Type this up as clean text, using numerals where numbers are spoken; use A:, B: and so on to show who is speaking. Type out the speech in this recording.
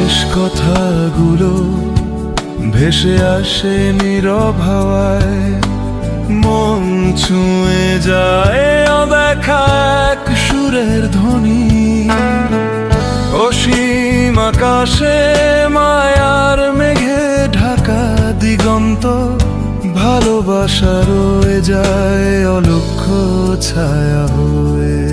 A: শেষ কথাগুলো ভেসে আসে নীরব হাওয়ায়, মন ছুঁয়ে যায় অদেখা এক সুরের ধ্বনি। অসীম আকাশে মায়ার মেঘে ঢাকা দিগন্ত, ভালোবাসা রয়ে যায় অলক্ষ্য ছায়া হয়ে।